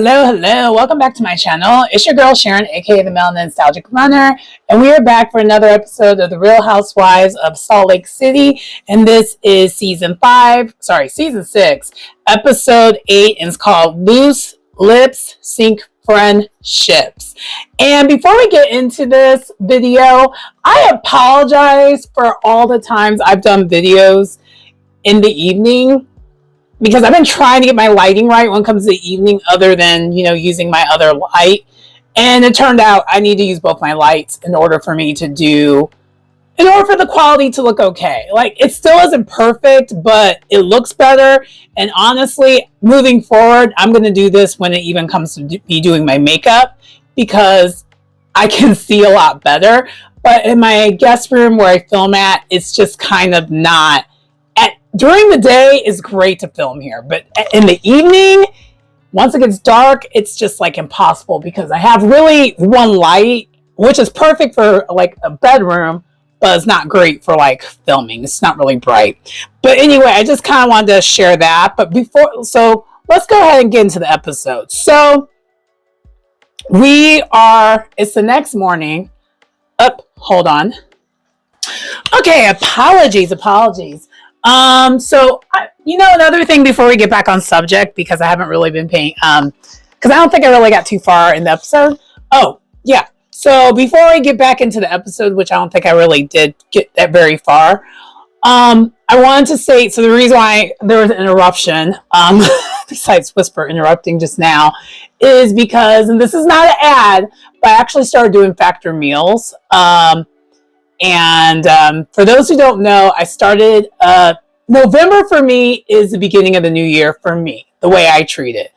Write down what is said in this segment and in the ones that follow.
Hello. Welcome back to my channel. It's your girl Sharon, aka the Melanin Nostalgic Runner, and we are back for another episode of the Real Housewives of Salt Lake City. And this is season 6, episode 8, and it's called Loose Lips Sink Friendships. And before we get into this video, I apologize for all the times I've done videos in the evening, because I've been trying to get my lighting right when it comes to the evening, other than, using my other light. And it turned out I need to use both my lights in order for the quality to look okay. Like, it still isn't perfect, but it looks better. And honestly, moving forward, I'm going to do this when it even comes to me doing my makeup, because I can see a lot better. But in my guest room where I film at, it's just kind of not. During the day is great to film here, but in the evening, once it gets dark, it's just like impossible, because I have really one light, which is perfect for like a bedroom, but it's not great for like filming. It's not really bright. But anyway, I just kind of wanted to share that. But so let's go ahead and get into the episode. So it's the next morning. Hold on. Okay, apologies. Another thing before we get back on subject, because I haven't really been paying, because I don't think I really got too far in the episode. Oh, yeah. So before we get back into the episode, which I don't think I really did get that very far, I wanted to say, so the reason why there was an interruption, besides Whisper interrupting just now, is because, and this is not an ad, but I actually started doing Factor meals. And for those who don't know, I started, November for me is the beginning of the new year for me, the way I treat it.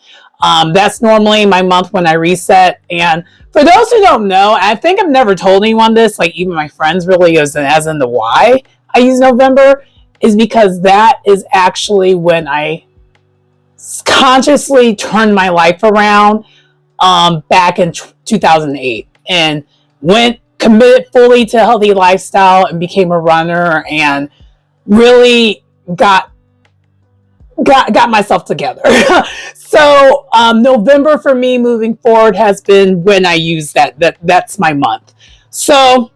That's normally my month when I reset. And for those who don't know, I think I've never told anyone this, like even my friends really, as in the why I use November, is because that is actually when I consciously turned my life around back in 2008 and committed fully to a healthy lifestyle and became a runner and really got myself together. So November for me moving forward has been when I use that's my month. So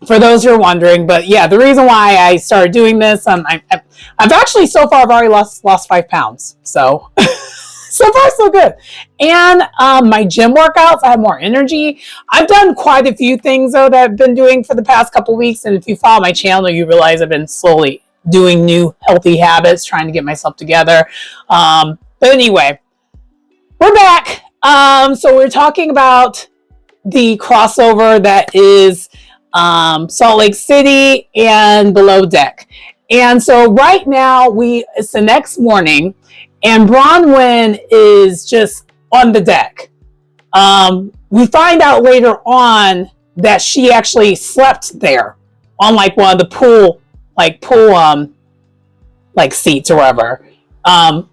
for those who are wondering, but yeah, the reason why I started doing this, I've actually so far I've already lost 5 pounds. So so far, so good. And my gym workouts, I have more energy. I've done quite a few things, though, that I've been doing for the past couple weeks. And if you follow my channel, you realize I've been slowly doing new healthy habits, trying to get myself together. But anyway, we're back. So we're talking about the crossover that is Salt Lake City and Below Deck. And so right now, it's the next morning. And Bronwyn is just on the deck. We find out later on that she actually slept there on like one of the pool seats or whatever. A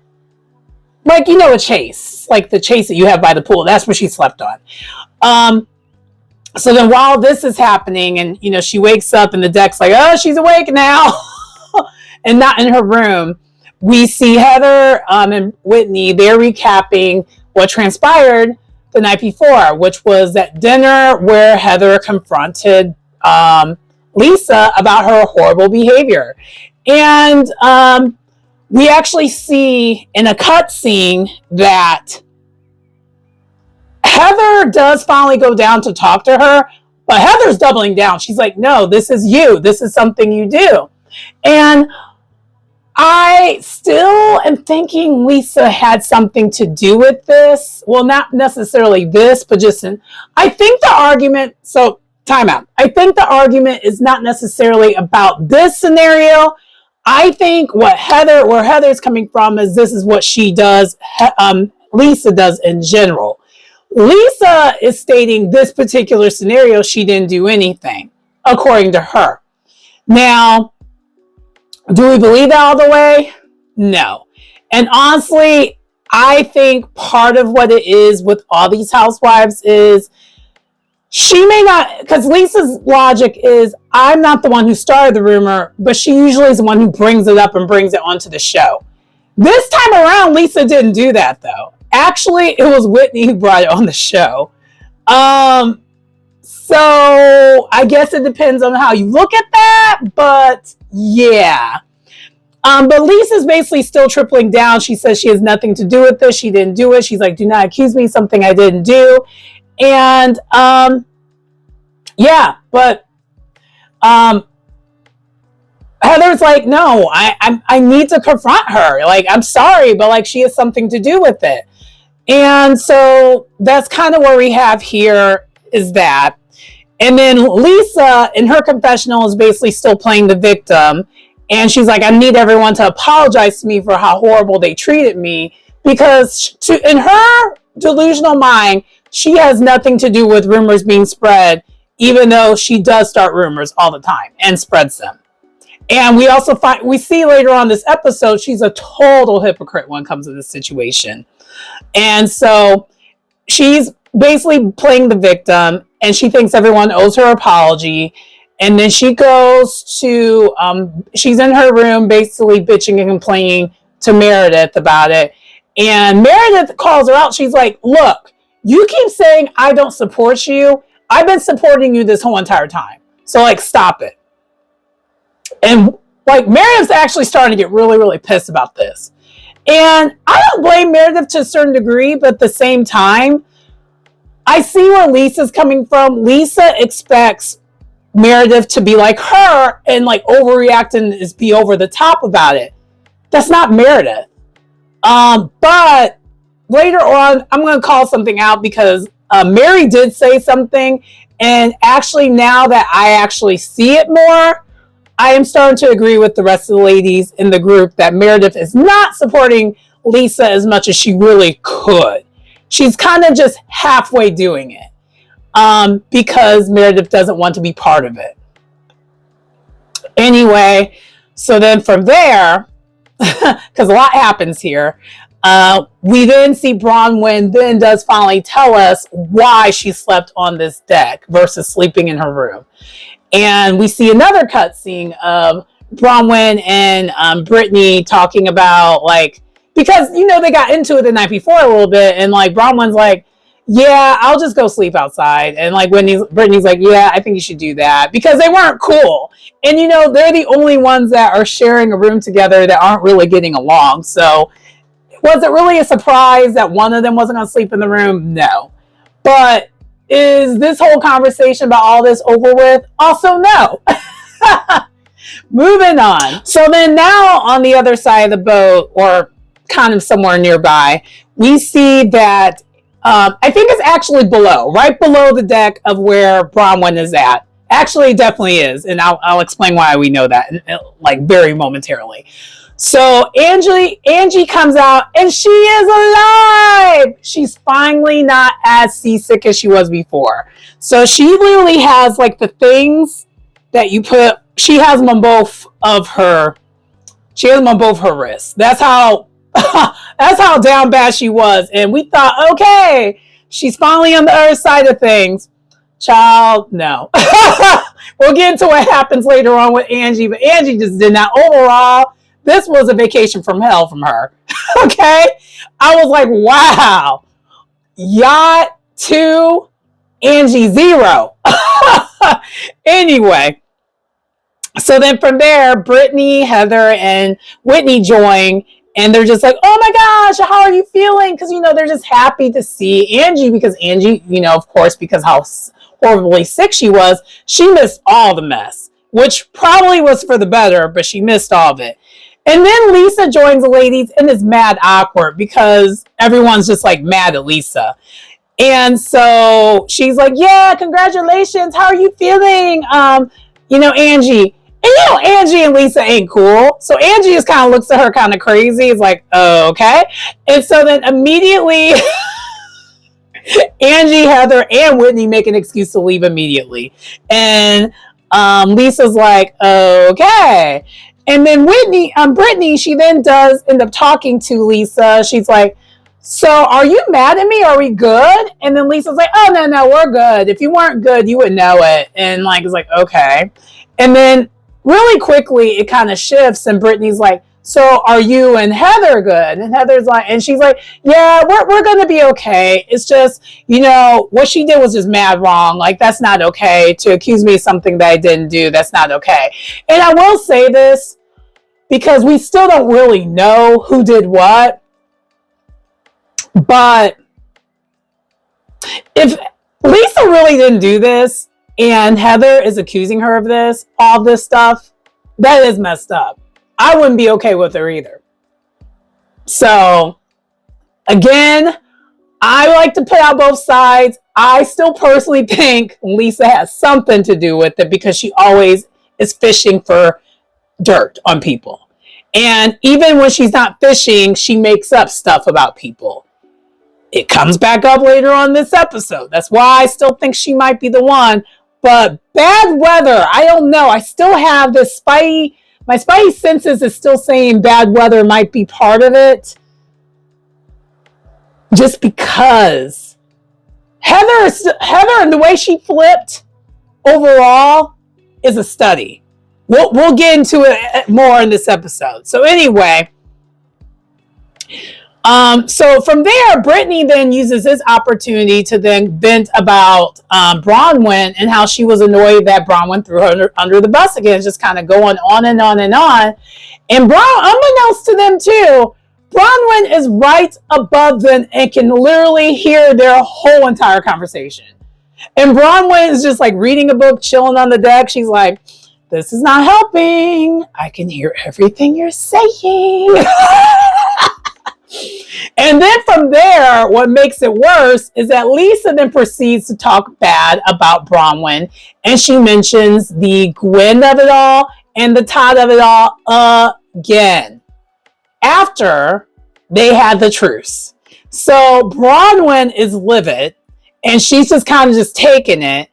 chase, like the chase that you have by the pool. That's where she slept on. So then while this is happening, and she wakes up and the deck's like, oh, she's awake now, and not in her room. We see Heather and Whitney, they're recapping what transpired the night before, which was that dinner where Heather confronted Lisa about her horrible behavior. And we actually see in a cutscene that Heather does finally go down to talk to her, but Heather's doubling down. She's like, no, this is you. This is something you do. And I still am thinking Lisa had something to do with this. Well, not necessarily this, but I think the argument, so time out. I think the argument is not necessarily about this scenario. I think where Heather's coming from is this is what she does, Lisa does in general. Lisa is stating this particular scenario, she didn't do anything, according to her. Now, do we believe that all the way? No. And honestly, I think part of what it is with all these housewives is she may not, because Lisa's logic is, I'm not the one who started the rumor, but she usually is the one who brings it up and brings it onto the show. This time around, Lisa didn't do that, though. actually, it was Whitney who brought it on the show. So I guess it depends on how you look at that, but yeah. But Lisa's basically still tripling down. She says she has nothing to do with this. She didn't do it. She's like, do not accuse me of something I didn't do. And yeah, but Heather's like, no, I need to confront her. Like, I'm sorry, but like she has something to do with it. And so that's kind of where we have here is that. And then Lisa in her confessional is basically still playing the victim. And she's like, I need everyone to apologize to me for how horrible they treated me. Because in her delusional mind, she has nothing to do with rumors being spread, even though she does start rumors all the time and spreads them. And we also we see later on this episode, she's a total hypocrite when it comes to this situation. And so she's basically playing the victim and she thinks everyone owes her apology. And then she goes to, she's in her room basically bitching and complaining to Meredith about it. And Meredith calls her out. She's like, look, you keep saying I don't support you. I've been supporting you this whole entire time. So like, stop it. And like Meredith's actually starting to get really, really pissed about this. And I don't blame Meredith to a certain degree, but at the same time, I see where Lisa's coming from. Lisa expects Meredith to be like her and like overreact and is be over the top about it. That's not Meredith. But later on, I'm going to call something out because Mary did say something. And actually, now that I actually see it more, I am starting to agree with the rest of the ladies in the group that Meredith is not supporting Lisa as much as she really could. She's kind of just halfway doing it because Meredith doesn't want to be part of it. Anyway, so then from there, because a lot happens here, we then see Bronwyn then does finally tell us why she slept on this deck versus sleeping in her room. And we see another cutscene of Bronwyn and Brittany talking about like, because, you know, they got into it the night before a little bit. And like Bronwyn's like, yeah, I'll just go sleep outside. And like Brittany's like, yeah, I think you should do that because they weren't cool. And, you know, they're the only ones that are sharing a room together that aren't really getting along. So was it really a surprise that one of them wasn't going to sleep in the room? No. But is this whole conversation about all this over with? Also, no. Moving on. So then now on the other side of the boat, or kind of somewhere nearby, we see that I think it's actually below, right below the deck of where Bronwyn is at. Actually, it definitely is. And I'll explain why we know that like very momentarily. So Angie comes out and she is alive. She's finally not as seasick as she was before. So she literally has like the things that you put, she has them on both of her, she has them on both her wrists. That's how down bad she was. And we thought, okay, she's finally on the other side of things. Child, no. We'll get into what happens later on with Angie, but Angie just did not. Overall, this was a vacation from hell from her. Okay? I was like, wow. Yacht 2, Angie 0. Anyway. So then from there, Brittany, Heather, and Whitney join. And they're just like, oh my gosh, how are you feeling? Because, you know, they're just happy to see Angie. Because Angie, you know, of course, because how horribly sick she was, she missed all the mess. Which probably was for the better, but she missed all of it. And then Lisa joins the ladies and is mad awkward because everyone's just like mad at Lisa. And so she's like, yeah, congratulations. How are you feeling? You know, Angie. And you know, Angie and Lisa ain't cool. So Angie just kind of looks at her kind of crazy. It's like, oh, okay. And so then immediately Angie, Heather, and Whitney make an excuse to leave immediately. And Lisa's like, okay. And then Brittany, she then does end up talking to Lisa. She's like, so are you mad at me? Are we good? And then Lisa's like, oh, no, we're good. If you weren't good, you would know it. And like, it's like, okay. And then really quickly, it kind of shifts. And Brittany's like, so are you and Heather good? And Heather's like, and she's like, yeah, we're going to be okay. It's just, what she did was just mad wrong. Like, that's not okay. To accuse me of something that I didn't do, that's not okay. And I will say this because we still don't really know who did what. But if Lisa really didn't do this and Heather is accusing her of this, all this stuff, that is messed up. I wouldn't be okay with her either. So, again, I like to put out both sides. I still personally think Lisa has something to do with it because she always is fishing for dirt on people. And even when she's not fishing, she makes up stuff about people. It comes back up later on this episode. That's why I still think she might be the one. But bad weather, I don't know. I still have this my spidey senses is still saying bad weather might be part of it. Just because Heather and the way she flipped overall is a study. We'll get into it more in this episode. So anyway, so from there, Brittany then uses this opportunity to then vent about Bronwyn and how she was annoyed that Bronwyn threw her under the bus again, just kind of going on and on and on. And unbeknownst to them too, Bronwyn is right above them and can literally hear their whole entire conversation. And Bronwyn is just like reading a book, chilling on the deck. She's like, this is not helping. I can hear everything you're saying. And then from there, what makes it worse is that Lisa then proceeds to talk bad about Bronwyn. And she mentions the Gwen of it all and the Todd of it all again. After they had the truce. So Bronwyn is livid and she's just kind of just taking it.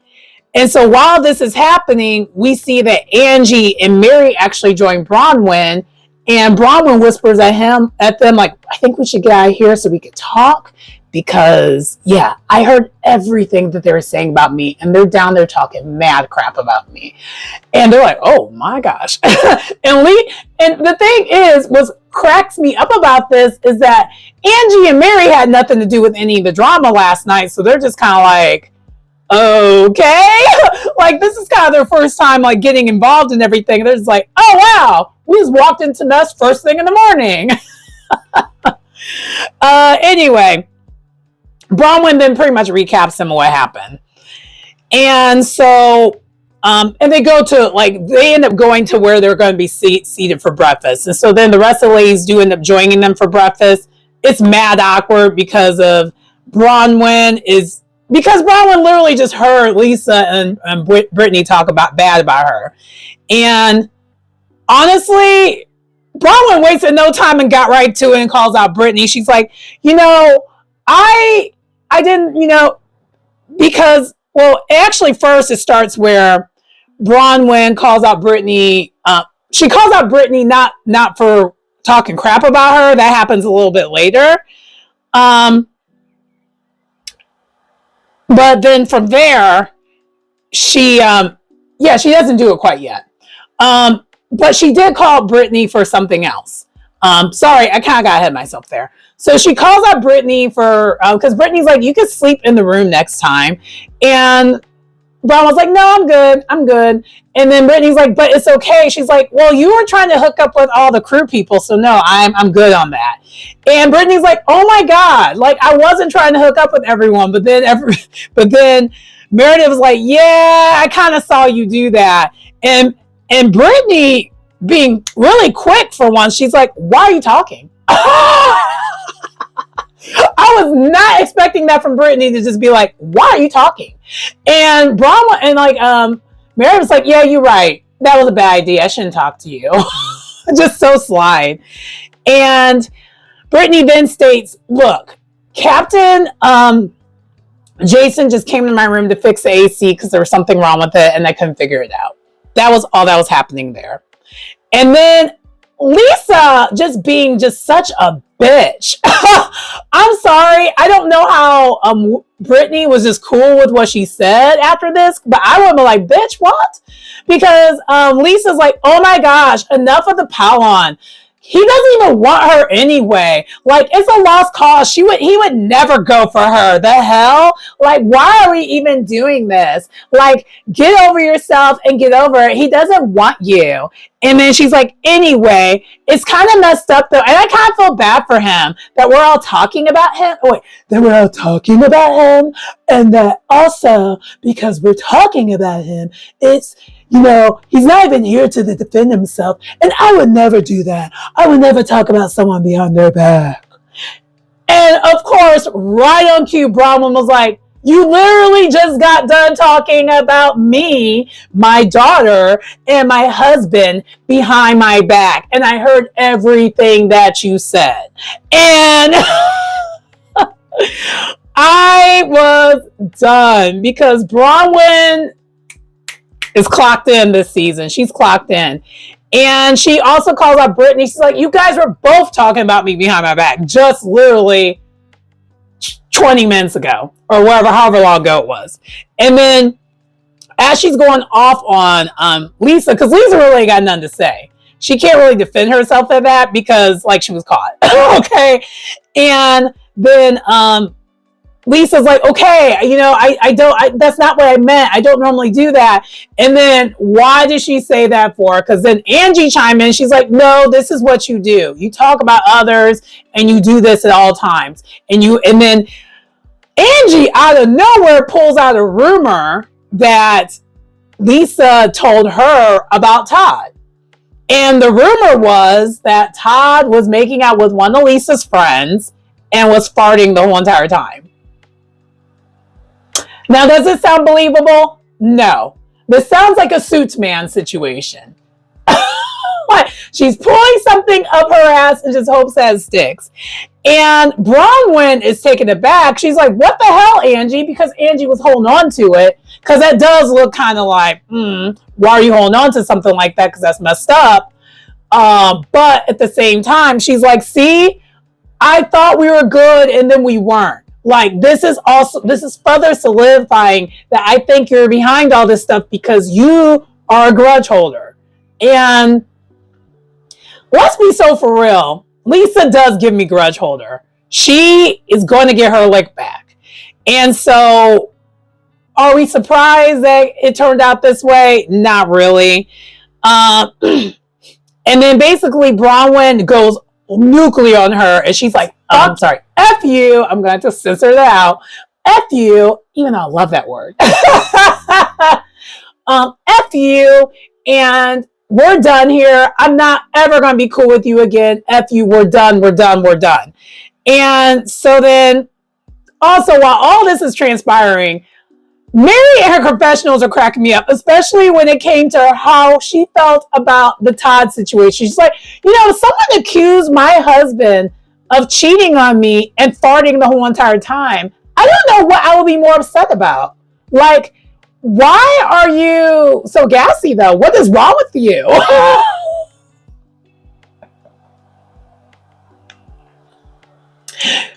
And so while this is happening, we see that Angie and Mary actually join Bronwyn, and Bronwyn whispers at them like, I think we should get out of here so we could talk because, yeah, I heard everything that they were saying about me and they're down there talking mad crap about me. And they're like, oh my gosh. And the thing is, what cracks me up about this is that Angie and Mary had nothing to do with any of the drama last night. So they're just kind of like, okay. Like, this is kind of their first time like getting involved in everything. They're just like, oh wow, we just walked into mess first thing in the morning. Anyway, Bronwyn then pretty much recaps them what happened. And so and they end up going to where they're going to be seated for breakfast. And so then the rest of the ladies do end up joining them for breakfast. It's mad awkward because Bronwyn literally just heard Lisa and Brittany talk bad about her. And honestly, Bronwyn wasted no time and got right to it and calls out Brittany. She's like, I didn't, because, well, actually first it starts where Bronwyn calls out Brittany. She calls out Brittany not for talking crap about her. That happens a little bit later. But then from there, she doesn't do it quite yet. But she did call Brittany for something else. Sorry, I kind of got ahead of myself there. So she calls out Brittany because Brittany's like, you can sleep in the room next time. And Brown was like, no, I'm good. And then Brittany's like, but it's okay. She's like, well, you were trying to hook up with all the crew people. So no, I'm good on that. And Brittany's like, oh my God, like I wasn't trying to hook up with everyone. But then Meredith was like, yeah, I kind of saw you do that. And Brittany, being really quick for once, she's like, why are you talking? I was not expecting that from Brittany to just be like, why are you talking? And Brahma and Mary was like, yeah, you're right. That was a bad idea. I shouldn't talk to you. Just so slide. And Brittany then states, look, Captain Jason just came to my room to fix the AC because there was something wrong with it and I couldn't figure it out. That was all that was happening there. And then Lisa just being just such a bitch. I'm sorry. I don't know how Brittany was just cool with what she said after this, but I would be like, bitch, what? Because Lisa's like, oh my gosh, enough of the Powon. he doesn't even want her anyway. Like, it's a lost cause. He would never go for her. The hell? Like, why are we even doing this? Like, get over yourself and get over it. He doesn't want you. And then she's like, anyway, it's kind of messed up though. And I kind of feel bad for him that we're all talking about him. Oh, wait, that we're all talking about him. And that also, because we're talking about him, it's, you know, he's not even here to defend himself. And I would never do that. I would never talk about someone behind their back. And of course, right on cue, Bronwyn was like, you literally just got done talking about me, my daughter, and my husband behind my back. And I heard everything that you said. And I was done because Bronwyn is clocked in this season. She's clocked in. And she also calls out Brittany. She's like, you guys were both talking about me behind my back just literally 20 minutes ago or however long ago it was. And then as she's going off on Lisa, because Lisa really got nothing to say. She can't really defend herself at that because like she was caught. Okay. And then Lisa's like, okay, you know, that's not what I meant. I don't normally do that. And then why did she say that for? Because then Angie chimed in. She's like, no, this is what you do. You talk about others and you do this at all times. And then Angie out of nowhere pulls out a rumor that Lisa told her about Todd. And the rumor was that Todd was making out with one of Lisa's friends and was farting the whole entire time. Now, does it sound believable? No. This sounds like a Suits Man situation. She's pulling something up her ass and just hopes that it sticks. And Bronwyn is taken aback. She's like, what the hell, Angie? Because Angie was holding on to it. Because that does look kind of like, why are you holding on to something like that? Because that's messed up. But at the same time, she's like, see, I thought we were good and then we weren't. Like, this is further solidifying that I think you're behind all this stuff because you are a grudge holder. And let's be so for real. Lisa does give me grudge holder. She is going to get her lick back. And so are we surprised that it turned out this way? Not really. And then basically Bronwyn goes nuclear on her and she's like, I'm sorry, F you. I'm going to censor that out. F you, even though I love that word. F you, and we're done here. I'm not ever going to be cool with you again. F you, we're done. And so then, also, while all this is transpiring, Mary and her confessionals are cracking me up, especially when it came to how she felt about the Todd situation. She's like, you know, someone accused my husband of cheating on me and farting the whole entire time. I don't know what I would be more upset about. Like, why are you so gassy though? What is wrong with you?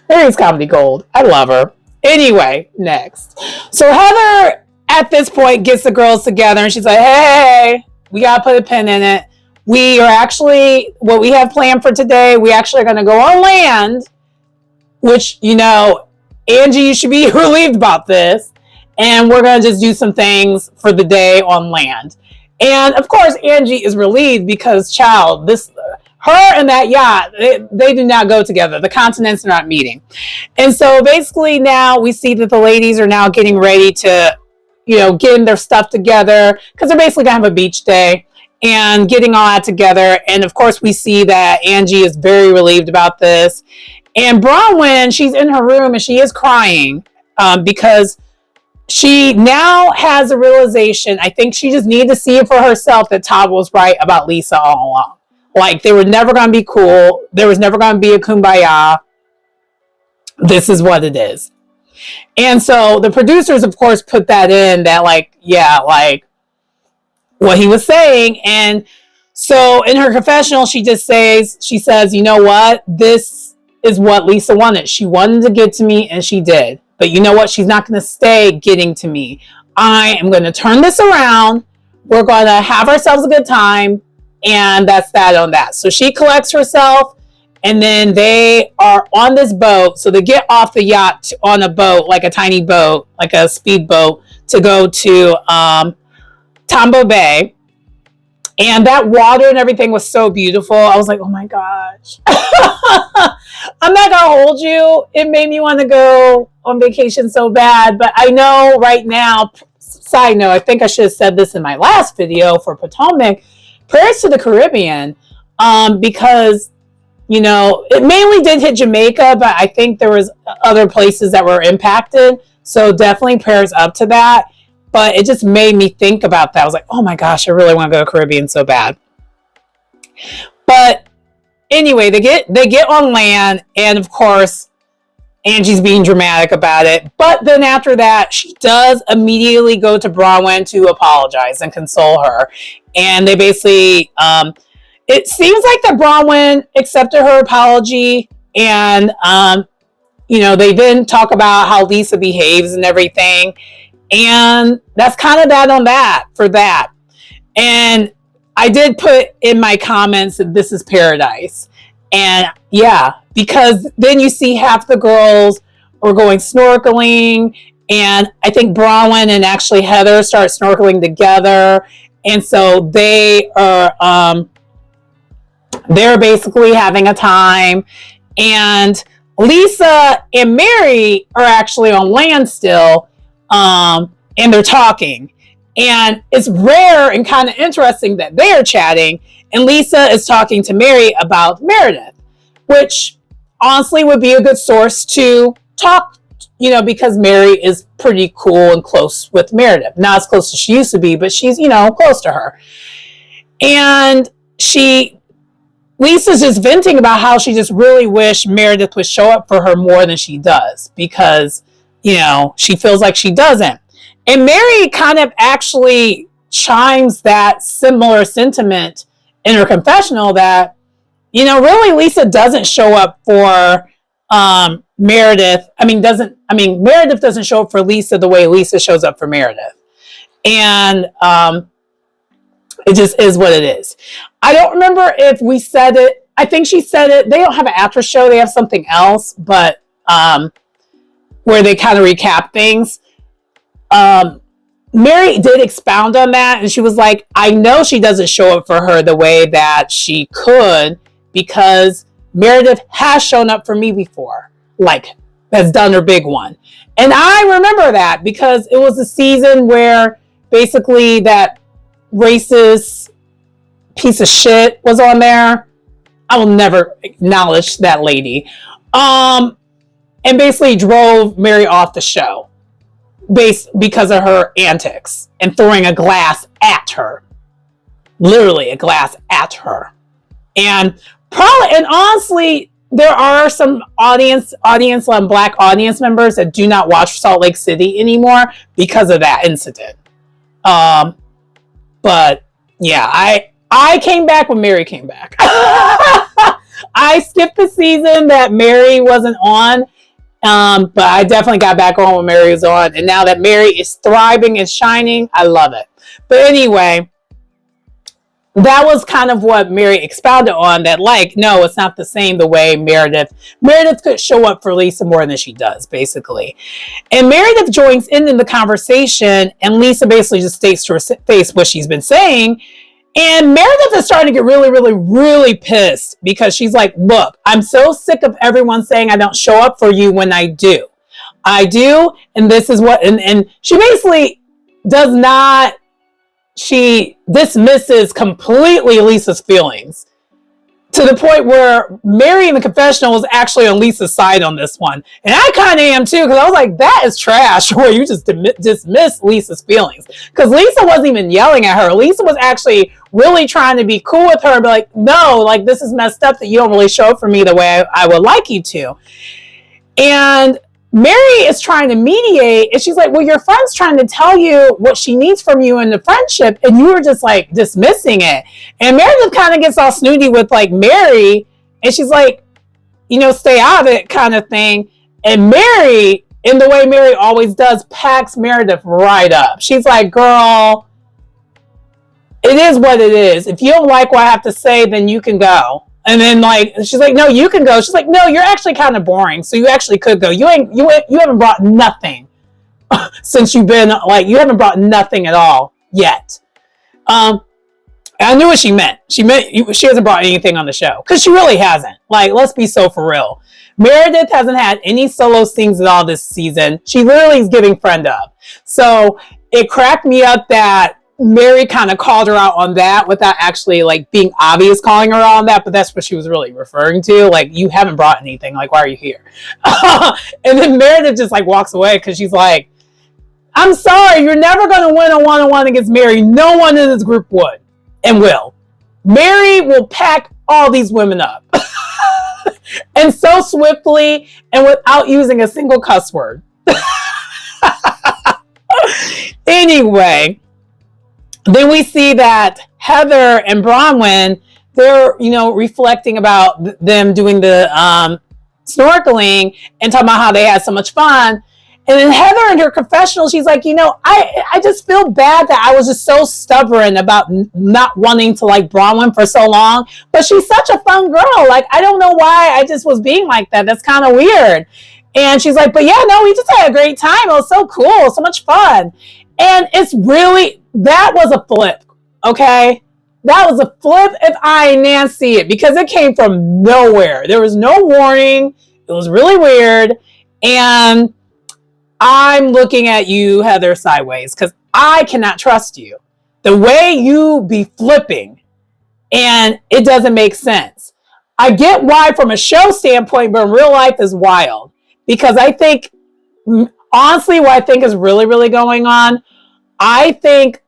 Mary's comedy gold. I love her. Anyway, next. So Heather at this point gets the girls together and she's like, hey, we got to put a pin in it. We are actually, what we have planned for today, we actually are going to go on land, which, you know, Angie, you should be relieved about this. And we're going to just do some things for the day on land. And of course, Angie is relieved because, her and that yacht, they do not go together. The continents are not meeting. And so basically now we see that the ladies are now getting ready to, you know, getting their stuff together because they're basically going to have a beach day and getting all that together. And of course, we see that Angie is very relieved about this. And Bronwyn, she's in her room and she is crying because she now has a realization. I think she just needed to see it for herself that Todd was right about Lisa all along. Like, they were never going to be cool. There was never going to be a kumbaya. This is what it is. And so the producers, of course, put that in that, like, yeah, like what he was saying. And so in her confessional, she says, you know what? This is what Lisa wanted. She wanted to get to me and she did. But you know what? She's not going to stay getting to me. I am going to turn this around. We're going to have ourselves a good time. And that's that on that. So she collects herself, and then they are on this boat. So they get off the yacht on a boat, like a tiny boat, like a speedboat, to go to Tambo Bay. And that water and everything was so beautiful. I was like, oh my gosh. I'm not going to hold you. It made me want to go on vacation so bad. But I know right now, side note, I think I should have said this in my last video for Potomac, prayers to the Caribbean, because, you know, it mainly did hit Jamaica, but I think there was other places that were impacted. So definitely prayers up to that. But it just made me think about that. I was like, oh my gosh, I really want to go to Caribbean so bad. But anyway, they get on land, and of course, Angie's being dramatic about it. But then after that, she does immediately go to Bronwyn to apologize and console her. And they basically, it seems like that Bronwyn accepted her apology, and you know, they then talk about how Lisa behaves and everything. And that's kind of that on that for that. And I did put in my comments that this is paradise. And yeah, because then you see half the girls are going snorkeling. And I think Bronwyn and actually Heather start snorkeling together. And so they are, they're basically having a time. And Lisa and Mary are actually on land still. And they're talking, and it's rare and kind of interesting that they are chatting, and Lisa is talking to Mary about Meredith, which honestly would be a good source to talk, you know, because Mary is pretty cool and close with Meredith. Not as close as she used to be, but she's, you know, close to her. And Lisa's just venting about how she just really wished Meredith would show up for her more than she does, because, you know, she feels like she doesn't. And Mary kind of actually chimes that similar sentiment in her confessional that, you know, really Lisa doesn't show up for Meredith. Meredith doesn't show up for Lisa the way Lisa shows up for Meredith. And it just is what it is. I don't remember if we said it. I think she said it. They don't have an after show. They have something else, but where they kind of recap things. Mary did expound on that, and she was like, I know she doesn't show up for her the way that she could, because Meredith has shown up for me before, like, has done her big one. And I remember that because it was a season where basically that racist piece of shit was on there. I will never acknowledge that lady. And basically drove Mary off the show because of her antics and throwing a glass at her. Literally a glass at her. And honestly, there are some Black audience members that do not watch Salt Lake City anymore because of that incident. But yeah, I came back when Mary came back. I skipped the season that Mary wasn't on. But I definitely got back on when Mary was on. And now that Mary is thriving and shining, I love it. But anyway, that was kind of what Mary expounded on, that like, no, it's not the same the way Meredith could show up for Lisa more than she does, basically. And Meredith joins in the conversation, and Lisa basically just states to her face what she's been saying. And Meredith is starting to get really, really, really pissed because she's like, look, I'm so sick of everyone saying I don't show up for you when I do. I do, and this is what, and she basically does not, she dismisses completely Lisa's feelings to the point where Mary in the confessional was actually on Lisa's side on this one. And I kind of am too, because I was like, that is trash where you just dismiss Lisa's feelings. Because Lisa wasn't even yelling at her. Lisa was actually really trying to be cool with her and be like, no, like this is messed up that you don't really show up for me the way I would like you to. And Mary is trying to mediate, and she's like, well, your friend's trying to tell you what she needs from you in the friendship, and you were just like dismissing it. And Meredith kind of gets all snooty with like Mary, and she's like, you know, stay out of it kind of thing. And Mary, in the way Mary always does, packs Meredith right up. She's like, girl, it is what it is. If you don't like what I have to say, then you can go. And then like she's like, no, you can go. She's like, no, you're actually kind of boring, so you actually could go. You haven't brought nothing since you've been like, you haven't brought nothing at all yet. I knew what she meant. She hasn't brought anything on the show, because she really hasn't. Like, let's be so for real. Meredith hasn't had any solo scenes at all this season. She literally is giving friend up. So it cracked me up that Mary kind of called her out on that without actually like being obvious calling her out on that, but that's what she was really referring to. Like, you haven't brought anything. Like, why are you here? And then Meredith just like walks away because she's like, I'm sorry, you're never going to win a one-on-one against Mary. No one in this group would and will. Mary will pack all these women up. And so swiftly and without using a single cuss word. Anyway, then we see that Heather and Bronwyn, they're, reflecting about them doing the snorkeling and talking about how they had so much fun. And then Heather in her confessional, she's like, I just feel bad that I was just so stubborn about not wanting to like Bronwyn for so long. But she's such a fun girl. Like, I don't know why I just was being like that. That's kind of weird. And she's like, but yeah, no, we just had a great time. It was so cool. So much fun. And it's really, that was a flip. Okay. That was a flip if I Nancy it, because it came from nowhere. There was no warning. It was really weird. And I'm looking at you, Heather, sideways, because I cannot trust you. The way you be flipping, and it doesn't make sense. I get why from a show standpoint, but in real life is wild. Because I think, honestly, what I think is really, really going on, I think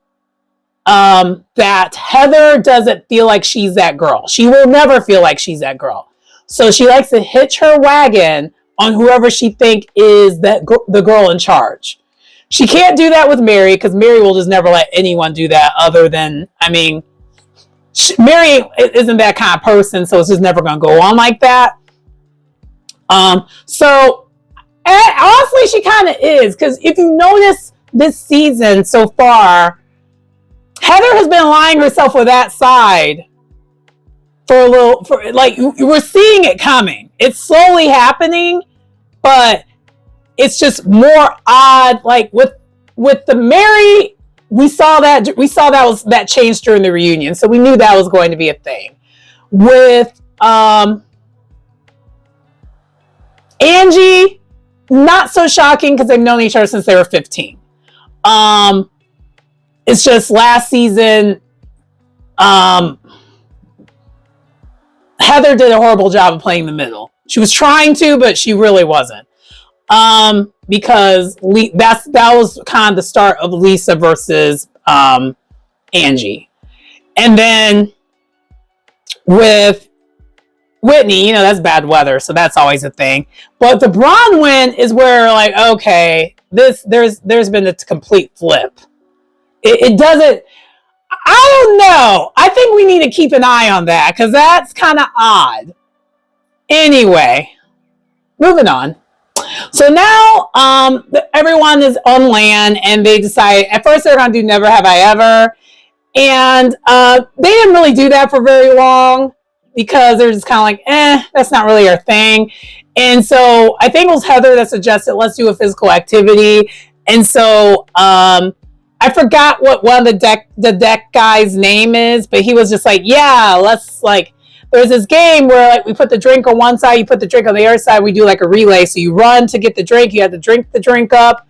that Heather doesn't feel like she's that girl. She will never feel like she's that girl. So she likes to hitch her wagon on whoever she think is the girl in charge. She can't do that with Mary, because Mary will just never let anyone do that other than, Mary isn't that kind of person, so it's just never going to go on like that. So honestly, she kind of is, because if you notice this season so far, Heather has been aligning herself with that side we're seeing it coming. It's slowly happening, but it's just more odd. Like with the Mary, we saw that change during the reunion, so we knew that was going to be a thing. With Angie, not so shocking because they've known each other since they were 15. It's just last season, Heather did a horrible job of playing the middle. She was trying to, but she really wasn't. Because that was kind of the start of Lisa versus Angie. And then with Whitney, that's bad weather, so that's always a thing. But the Bronwyn is where, like, okay, there's been a complete flip. It doesn't. I don't know. I think we need to keep an eye on that, because that's kind of odd. Anyway, moving on. So now everyone is on land, and they decide, at first they're going to do Never Have I Ever. And they didn't really do that for very long, because they're just kind of like, that's not really our thing. And so I think it was Heather that suggested, let's do a physical activity. And so I forgot what one of the deck guy's name is, but he was just like, yeah, let's there's this game where we put the drink on one side, you put the drink on the other side, we do like a relay. So you run to get the drink, you have to drink the drink up,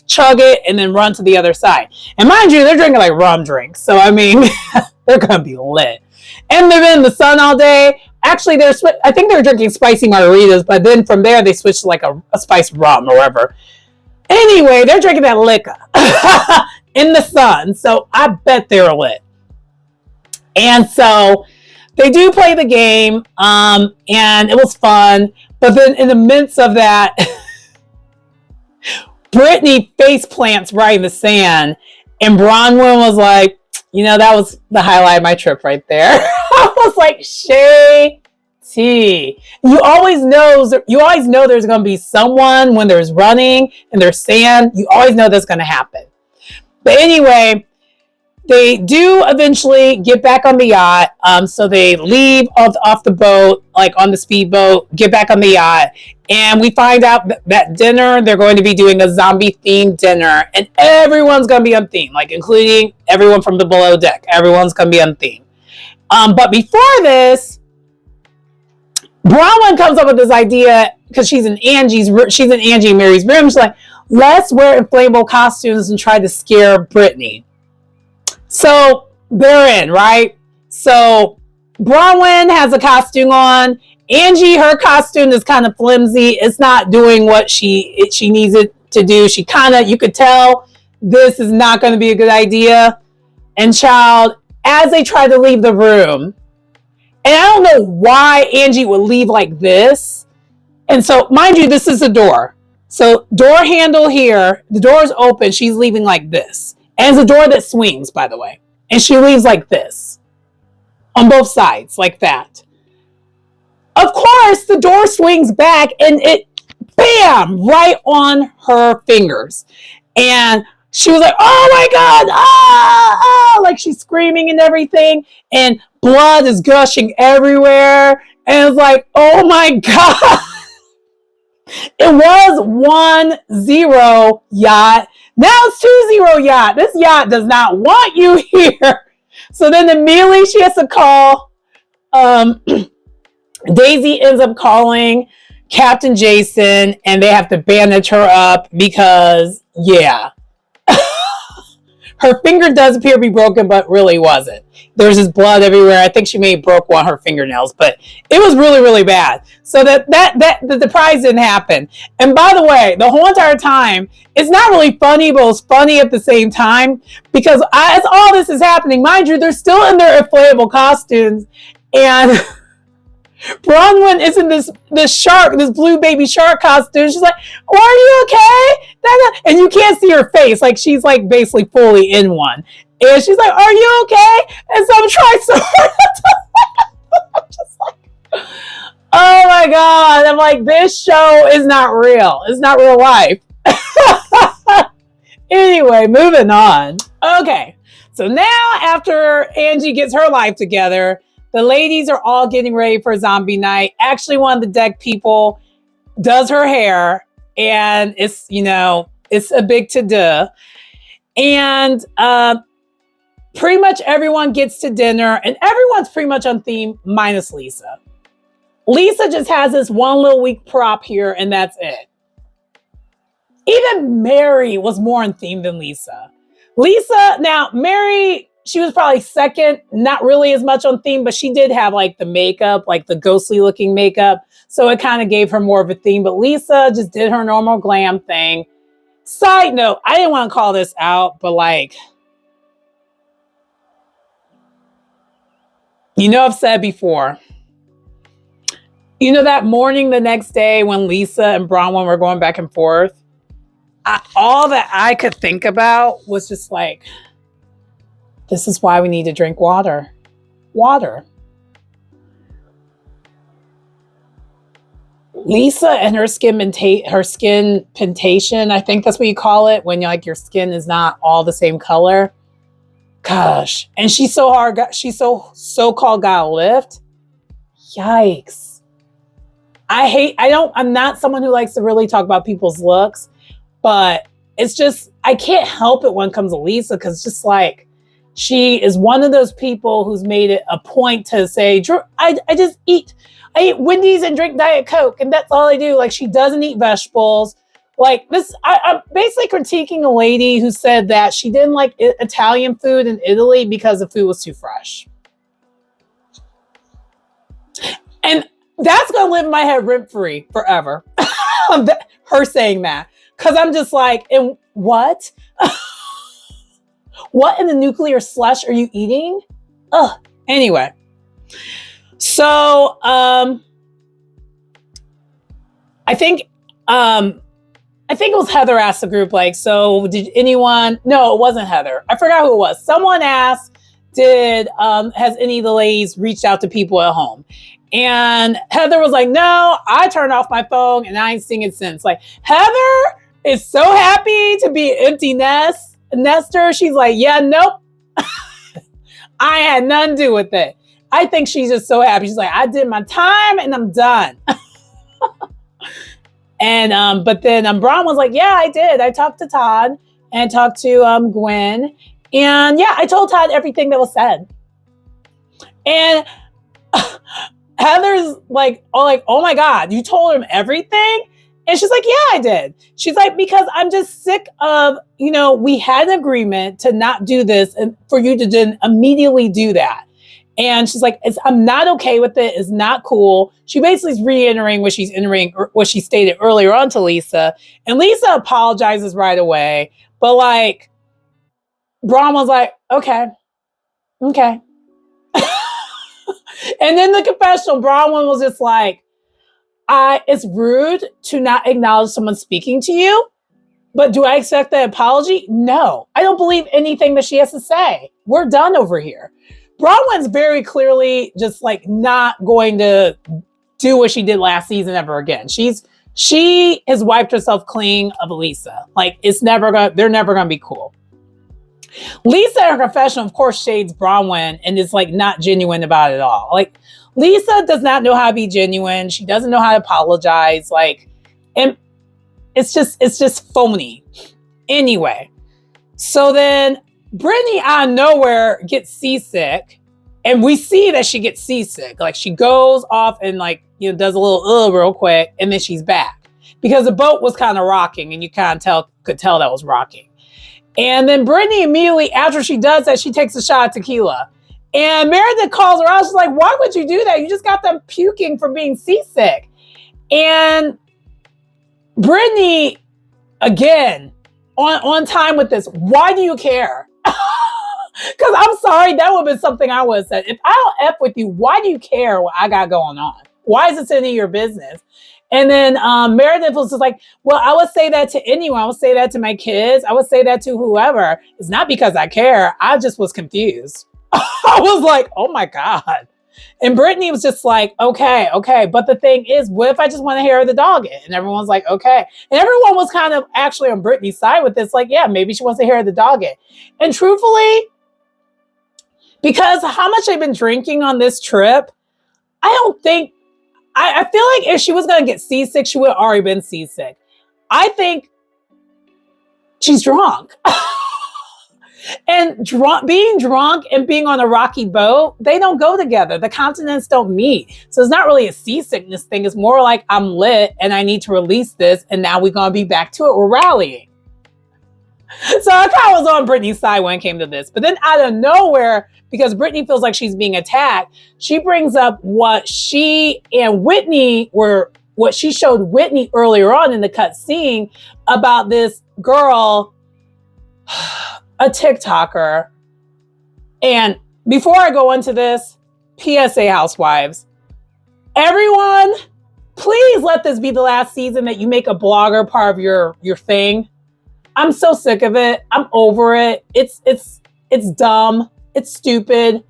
chug it, and then run to the other side. And mind you, they're drinking rum drinks. So they're going to be lit. And they've been in the sun all day. Actually, I think they were drinking spicy margaritas, but then from there they switched to a spiced rum or whatever. Anyway, they're drinking that liquor in the sun. So I bet they're lit. And so they do play the game, and it was fun. But then in the midst of that, Brittany face plants right in the sand, and Bronwyn was like, that was the highlight of my trip right there. I was like, Shay T. You always know there's going to be someone when there's running and there's sand. You always know that's going to happen. But anyway, They do eventually get back on the yacht. So they leave off the boat, like on the speedboat, get back on the yacht. And we find out that dinner, they're going to be doing a zombie themed dinner. And everyone's going to be on theme, like including everyone from the below deck. Everyone's going to be on theme. But before this, Bronwyn comes up with this idea because she's in Angie and Mary's room. She's like, let's wear inflatable costumes and try to scare Brittany. So they're in, right? So Bronwyn has a costume on. Angie, her costume is kind of flimsy. It's not doing what she needs it to do. She kind of, you could tell this is not going to be a good idea. And child, as they try to leave the room, and I don't know why Angie would leave like this. And so, mind you, this is the door. So door handle here, the door is open. She's leaving like this. And it's a door that swings, by the way. And she leaves like this. On both sides, like that. Of course, the door swings back and it, bam, right on her fingers. And she was like, oh my God, like she's screaming and everything. And blood is gushing everywhere. And it's like, oh my God. It was 1-0 yacht. Now it's 2-0 yacht. This yacht does not want you here. So then immediately she has to call. Daisy ends up calling Captain Jason and they have to bandage her up because, yeah. Her finger does appear to be broken, but really wasn't. There's just blood everywhere. I think she may have broke one of her fingernails, but it was really, really bad. So that the prize didn't happen. And by the way, the whole entire time, it's not really funny, but it was funny at the same time because as all this is happening, mind you, they're still in their inflatable costumes, and Bronwyn is in this blue baby shark costume. She's like, oh, are you okay? And you can't see her face. Like she's like basically fully in one. And she's like, are you okay? And so I'm trying so hard to I'm just like, oh my God. I'm like, this show is not real. It's not real life. Anyway, moving on. Okay. So now after Angie gets her life together, the ladies are all getting ready for zombie night. Actually, one of the deck people does her hair, and it's, it's a big to-do. And pretty much everyone gets to dinner, and everyone's pretty much on theme, minus Lisa. Lisa just has this one little weak prop here, and that's it. Even Mary was more on theme than Lisa. Mary, she was probably second, not really as much on theme, but she did have like the makeup, like the ghostly looking makeup. So it kind of gave her more of a theme, but Lisa just did her normal glam thing. Side note, I didn't want to call this out, but like, I've said before, that morning, the next day when Lisa and Bronwyn were going back and forth, all that I could think about was just like, this is why we need to drink water. Water. Lisa and her skin pigmentation, I think that's what you call it, when your skin is not all the same color. Gosh. And she's so hard. She's so-called got a lift. Yikes. I'm not someone who likes to really talk about people's looks, but it's just, I can't help it when it comes to Lisa, because it's just like, she is one of those people who's made it a point to say, I eat Wendy's and drink Diet Coke, and that's all I do. Like, she doesn't eat vegetables. Like this, I'm basically critiquing a lady who said that she didn't like Italian food in Italy because the food was too fresh. And that's going to live in my head rent-free forever. Her saying that. Because I'm just like, and what? What in the nuclear slush are you eating? Ugh. Anyway. So, I think it was Heather asked the group, like, so did anyone, no, it wasn't Heather. I forgot who it was. Someone asked, has any of the ladies reached out to people at home? And Heather was like, no, I turned off my phone and I ain't seen it since. Like, Heather is so happy to be an empty nester. She's like, yeah, nope. I had nothing to do with it. I think she's just so happy. She's like, I did my time and I'm done. And but then Braun was like, yeah, I did. I talked to Todd and talked to Gwen. And yeah, I told Todd everything that was said. And Heather's like, oh my God, you told him everything? And she's like, yeah, I did. She's like, because I'm just sick of, we had an agreement to not do this and for you to then immediately do that. And she's like, I'm not okay with it. It's not cool. She basically is reiterating what she stated earlier on to Lisa. And Lisa apologizes right away. But like, Braun was like, okay. And then the confessional, Braun was just like, it's rude to not acknowledge someone speaking to you. But do I expect that apology? No. I don't believe anything that she has to say. We're done over here. Bronwyn's very clearly just like not going to do what she did last season ever again. She has wiped herself clean of Lisa. Like they're never gonna be cool. Lisa in her confession, of course, shades Bronwyn and is like not genuine about it all. Like Lisa does not know how to be genuine. She doesn't know how to apologize. Like, and it's just phony. Anyway, so then Brittany out of nowhere gets seasick, and we see that she gets seasick. Like she goes off and does a little real quick, and then she's back because the boat was kind of rocking, and you kind of could tell that was rocking. And then Brittany immediately after she does that, she takes a shot of tequila, and Meredith calls her out. She's like, "Why would you do that? You just got them puking from being seasick." And Brittany, again, on time with this. Why do you care? Because I'm sorry, that would have been something I would have said. If I don't F with you, why do you care what I got going on? Why is it any of your business? And then Meredith was just like, well, I would say that to anyone. I would say that to my kids. I would say that to whoever. It's not because I care. I just was confused. I was like, oh my God. And Brittany was just like, okay. But the thing is, what if I just want to hear the dog it? And everyone's like, okay. And everyone was kind of actually on Brittany's side with this. Like, yeah, maybe she wants to hear the dog it. And truthfully, because how much they've been drinking on this trip, I feel like if she was going to get seasick, she would have already been seasick. I think she's drunk. And being drunk and being on a rocky boat, they don't go together. The continents don't meet. So it's not really a seasickness thing. It's more like I'm lit and I need to release this. And now we're going to be back to it. We're rallying. So I kind of was on Brittany's side when it came to this. But then out of nowhere, because Brittany feels like she's being attacked, she brings up what she showed Whitney earlier on in the cut scene about this girl, a TikToker. And before I go into this, PSA Housewives, everyone, please let this be the last season that you make a blogger part of your thing. I'm so sick of it. I'm over it. It's dumb. It's stupid.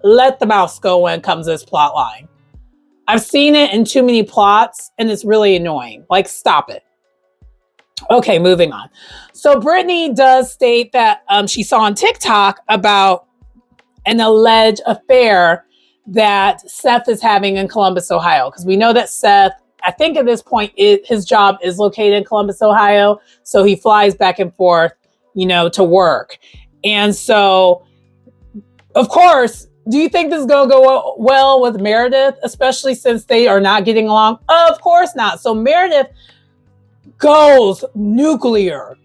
Let the mouse go when it comes to this plot line. I've seen it in too many plots and it's really annoying. Like, stop it. Okay, moving on. So Brittany does state that she saw on TikTok about an alleged affair that Seth is having in Columbus, Ohio. Because we know that Seth, I think at this point, his job is located in Columbus, Ohio. So he flies back and forth, to work. And so, of course, do you think this is going to go well with Meredith, especially since they are not getting along? Of course not. So Meredith goes nuclear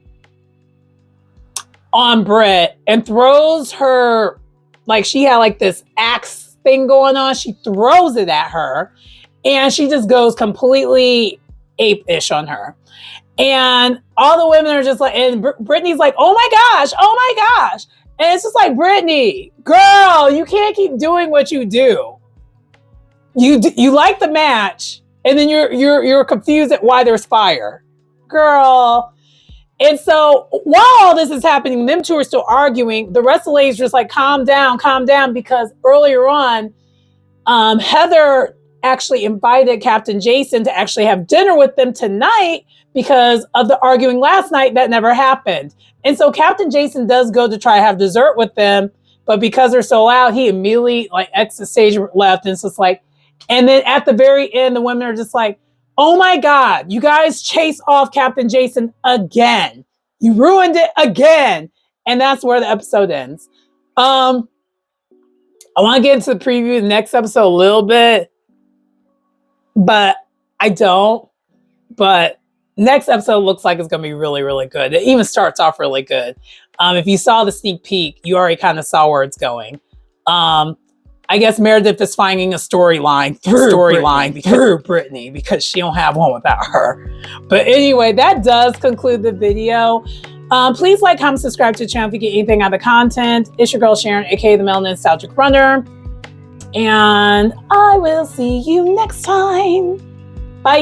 on Britt and throws her, like she had like this axe thing going on. She throws it at her and she just goes completely ape-ish on her. And all the women are just like, and Brittany's like, oh my gosh. And it's just like, Brittany, girl, you can't keep doing what you do. You like the match, and then you're confused at why there's fire. Girl. And so while all this is happening, them two are still arguing. The rest of the ladies are just like, calm down, because earlier on, Heather actually invited Captain Jason to actually have dinner with them tonight because of the arguing last night that never happened. And so Captain Jason does go to try to have dessert with them, but because they're so loud, he immediately like exits stage left. And it's just like, and then at the very end, the women are just like, oh my God, you guys chase off Captain Jason again. You ruined it again. And that's where the episode ends. I want to get into the preview of the next episode a little bit, but I don't. But next episode looks like it's going to be really, really good. It even starts off really good. If you saw the sneak peek, you already kind of saw where it's going. I guess Meredith is finding a storyline through Brittany because she don't have one without her. But anyway, that does conclude the video. Please like, comment, subscribe to the channel if you get anything out of the content. It's your girl Sharon, aka the Melanin Nostalgic Runner. And I will see you next time. Bye.